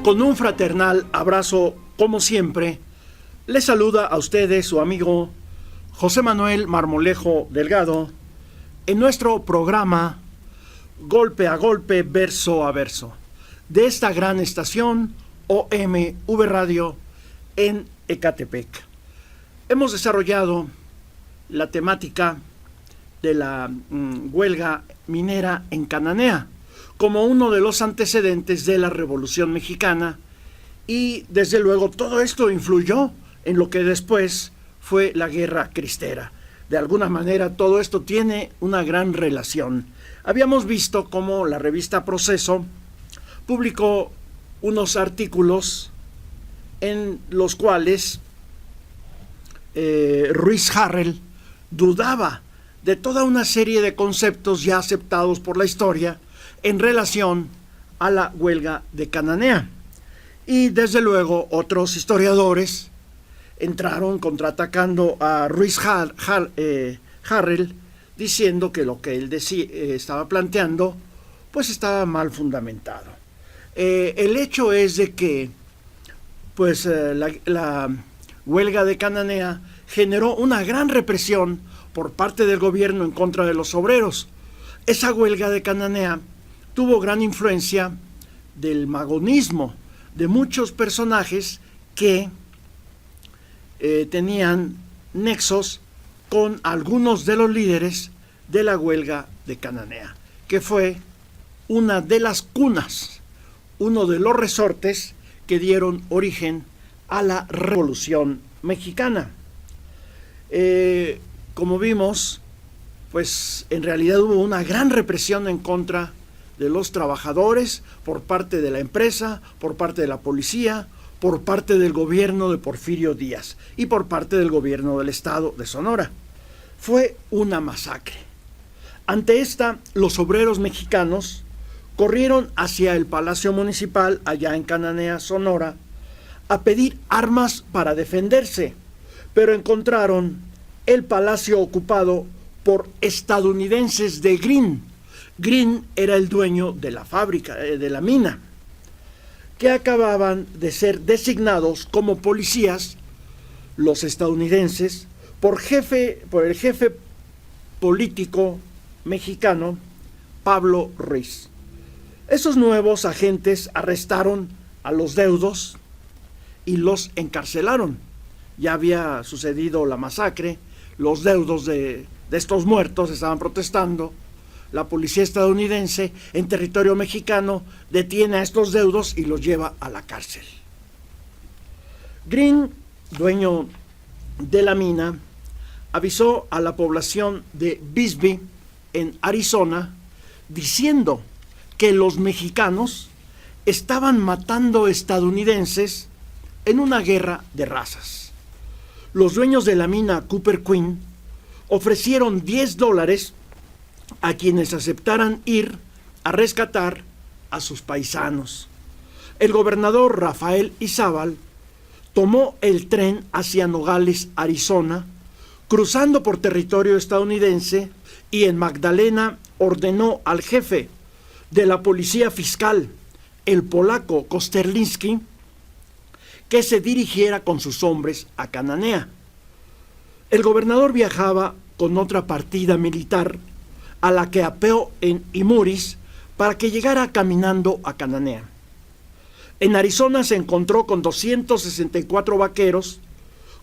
Con un fraternal abrazo, como siempre, les saluda a ustedes su amigo José Manuel Marmolejo Delgado en nuestro programa Golpe a Golpe, Verso a Verso, de esta gran estación OMV Radio en Ecatepec. Hemos desarrollado la temática de la huelga minera en Cananea como uno de los antecedentes de la Revolución Mexicana, y desde luego todo esto influyó en lo que después fue la Guerra Cristera. De alguna manera todo esto tiene una gran relación. Habíamos visto cómo la revista Proceso publicó unos artículos en los cuales Ruiz Harrell dudaba de toda una serie de conceptos ya aceptados por la historia en relación a la huelga de Cananea. Y desde luego otros historiadores entraron contraatacando a Ruiz Harrell, diciendo que lo que él estaba planteando pues estaba mal fundamentado. El hecho es de que pues la huelga de Cananea generó una gran represión por parte del gobierno en contra de los obreros. Esa huelga de Cananea tuvo gran influencia del magonismo, de muchos personajes que tenían nexos con algunos de los líderes de la huelga de Cananea, que fue una de las cunas, uno de los resortes que dieron origen a la Revolución Mexicana. Como vimos, pues en realidad hubo una gran represión en contra de los trabajadores por parte de la empresa, por parte de la policía, por parte del gobierno de Porfirio Díaz y por parte del gobierno del estado de Sonora. Fue una masacre. Ante esta, los obreros mexicanos corrieron hacia el Palacio Municipal allá en Cananea, Sonora, a pedir armas para defenderse, pero encontraron el palacio ocupado por estadounidenses de Green. Green era el dueño de la fábrica, de la mina, que acababan de ser designados como policías los estadounidenses por el jefe político mexicano Pablo Ruiz. Esos nuevos agentes arrestaron a los deudos y los encarcelaron. Ya había sucedido la masacre, los deudos de estos muertos estaban protestando. La policía estadounidense en territorio mexicano detiene a estos deudos y los lleva a la cárcel. Green, dueño de la mina, avisó a la población de Bisbee, en Arizona, diciendo que los mexicanos estaban matando estadounidenses en una guerra de razas. Los dueños de la mina Copper Queen ofrecieron $10 a quienes aceptaran ir a rescatar a sus paisanos. El gobernador Rafael Izabal tomó el tren hacia Nogales, Arizona, cruzando por territorio estadounidense, y en Magdalena ordenó al jefe de la policía fiscal, el polaco Kosterlinski, que se dirigiera con sus hombres a Cananea. El gobernador viajaba con otra partida militar a la que apeó en Imuris para que llegara caminando a Cananea. En Arizona se encontró con 264 vaqueros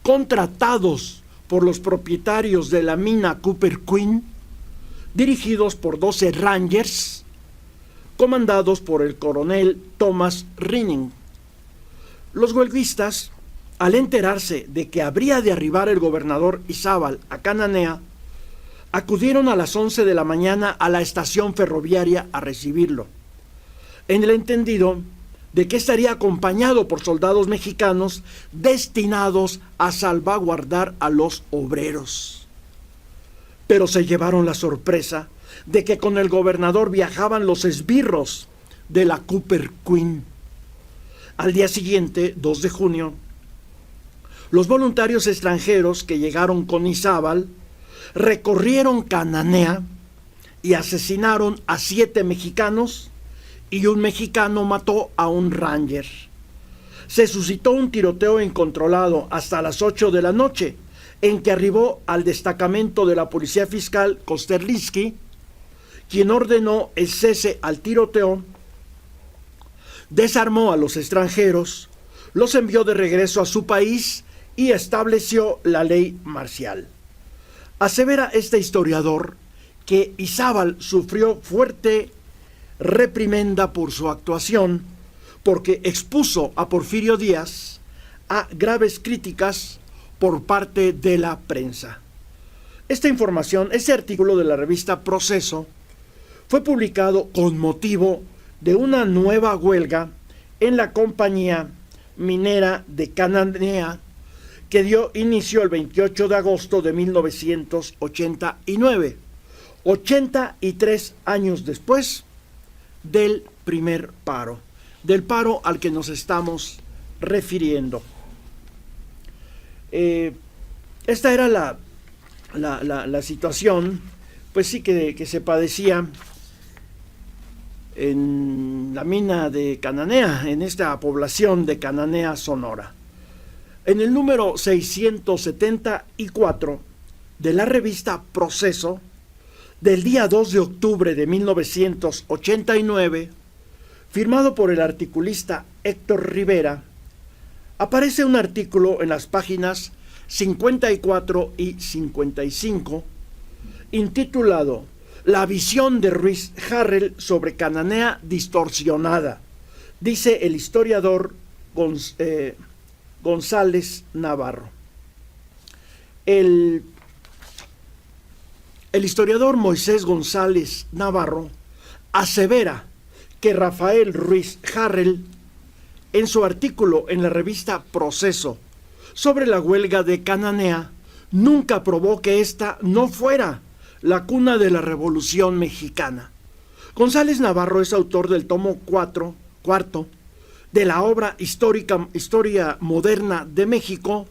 contratados por los propietarios de la mina Copper Queen, dirigidos por 12 Rangers, comandados por el coronel Thomas Rinning. Los huelguistas, al enterarse de que habría de arribar el gobernador Izabal a Cananea, acudieron a las 11 de la mañana a la estación ferroviaria a recibirlo, en el entendido de que estaría acompañado por soldados mexicanos destinados a salvaguardar a los obreros. Pero se llevaron la sorpresa de que con el gobernador viajaban los esbirros de la Copper Queen. Al día siguiente, 2 de junio, los voluntarios extranjeros que llegaron con Izabal recorrieron Cananea y asesinaron a 7 mexicanos, y un mexicano mató a un ranger. se suscitó un tiroteo incontrolado hasta las 8 de la noche, en que arribó al destacamento de la policía fiscal Kosterlinski, quien ordenó el cese al tiroteo, desarmó a los extranjeros, los envió de regreso a su país y estableció la ley marcial. Asevera este historiador que Izábal sufrió fuerte reprimenda por su actuación, porque expuso a Porfirio Díaz a graves críticas por parte de la prensa. Esta información, este artículo de la revista Proceso, fue publicado con motivo de una nueva huelga en la compañía minera de Cananea, que dio inicio el 28 de agosto de 1989, 83 años después del primer paro, del paro al que nos estamos refiriendo. Esta era la situación, pues sí, que se padecía en la mina de Cananea, en esta población de Cananea, Sonora. En el número 674 de la revista Proceso, del día 2 de octubre de 1989, firmado por el articulista Héctor Rivera, aparece un artículo en las páginas 54 y 55, intitulado La visión de Ruiz Harrell sobre Cananea distorsionada, dice el historiador González Navarro. El historiador Moisés González Navarro asevera que Rafael Ruiz Harrell, en su artículo en la revista Proceso sobre la huelga de Cananea, nunca probó que esta no fuera la cuna de la Revolución Mexicana. González Navarro es autor del tomo cuarto de la obra Historia Moderna de México,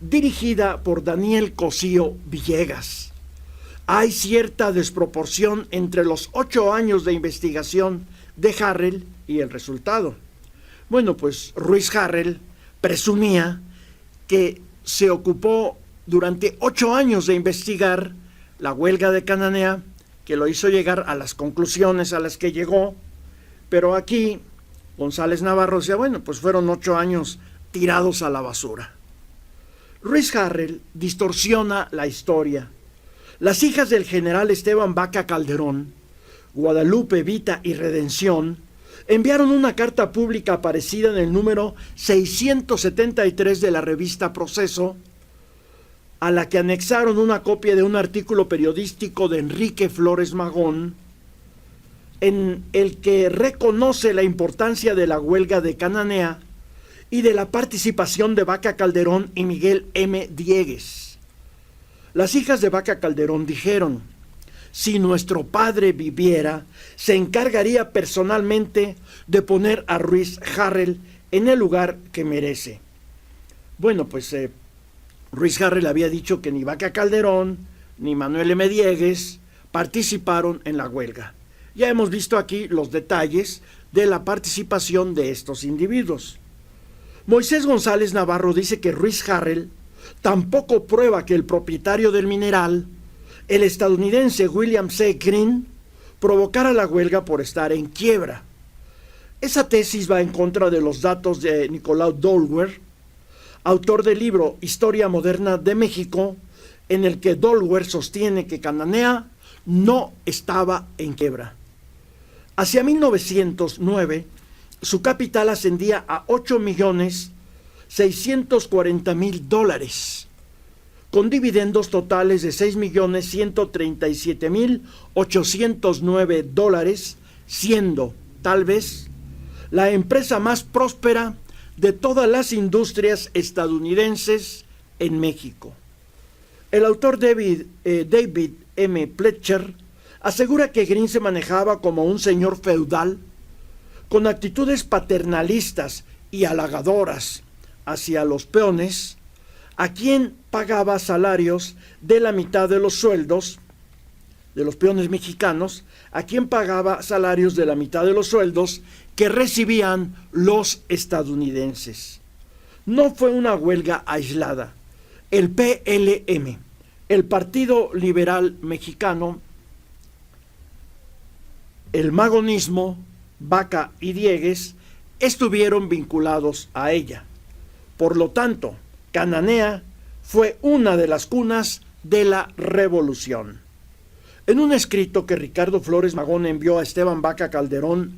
dirigida por Daniel Cosío Villegas. Hay cierta desproporción entre los 8 años de investigación de Harrell y el resultado. Bueno, pues Ruiz Harrell presumía que se ocupó durante 8 años de investigar la huelga de Cananea, que lo hizo llegar a las conclusiones a las que llegó, pero aquí González Navarro decía, bueno, pues fueron 8 años tirados a la basura. Ruiz Harrell distorsiona la historia. Las hijas del general Esteban Vaca Calderón, Guadalupe, Vita y Redención, enviaron una carta pública aparecida en el número 673 de la revista Proceso, a la que anexaron una copia de un artículo periodístico de Enrique Flores Magón, en el que reconoce la importancia de la huelga de Cananea y de la participación de Vaca Calderón y Miguel M. Diegues. Las hijas de Vaca Calderón dijeron: si nuestro padre viviera, se encargaría personalmente de poner a Ruiz Harrell en el lugar que merece. Bueno, pues Ruiz Harrell había dicho que ni Vaca Calderón ni Manuel M. Diegues participaron en la huelga. Ya hemos visto aquí los detalles de la participación de estos individuos. Moisés González Navarro dice que Ruiz Harrell tampoco prueba que el propietario del mineral, el estadounidense William C. Green, provocara la huelga por estar en quiebra. Esa tesis va en contra de los datos de Nicolau Dolwer, autor del libro Historia Moderna de México, en el que Dolwer sostiene que Cananea no estaba en quiebra. Hacia 1909, su capital ascendía a $8,640,000, con dividendos totales de $6,137,809, siendo, tal vez, la empresa más próspera de todas las industrias estadounidenses en México. El autor David M. Pletcher asegura que Green se manejaba como un señor feudal, con actitudes paternalistas y halagadoras hacia los peones, a quien pagaba salarios de la mitad de los sueldos de los peones mexicanos, a quien pagaba salarios de la mitad de los sueldos que recibían los estadounidenses. No fue una huelga aislada. El PLM, el Partido Liberal Mexicano, el magonismo, Vaca y Diegues estuvieron vinculados a ella. Por lo tanto, Cananea fue una de las cunas de la revolución. En un escrito que Ricardo Flores Magón envió a Esteban Vaca Calderón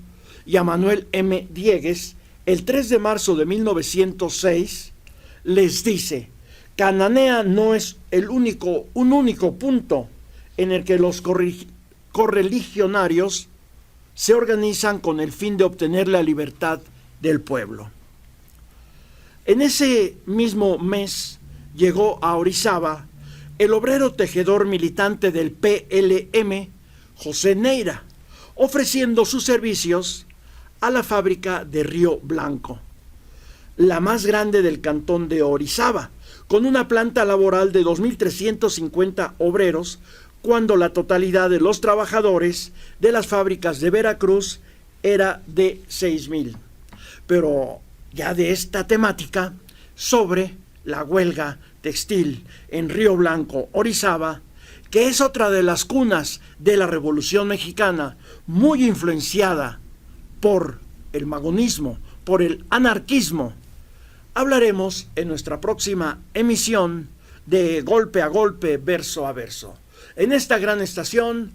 y a Manuel M. Diegues el 3 de marzo de 1906, les dice: Cananea no es un único punto en el que los correligionarios se organizan con el fin de obtener la libertad del pueblo. En ese mismo mes llegó a Orizaba el obrero tejedor militante del PLM, José Neira, ofreciendo sus servicios a la fábrica de Río Blanco, la más grande del cantón de Orizaba, con una planta laboral de 2.350 obreros, cuando la totalidad de los trabajadores de las fábricas de Veracruz era de 6.000. Pero ya de esta temática, sobre la huelga textil en Río Blanco, Orizaba, que es otra de las cunas de la Revolución Mexicana, muy influenciada por el magonismo, por el anarquismo, hablaremos en nuestra próxima emisión de Golpe a Golpe, Verso a Verso, en esta gran estación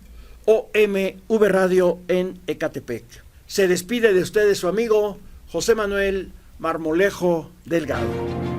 OMV Radio en Ecatepec. Se despide de ustedes su amigo José Manuel Marmolejo Delgado.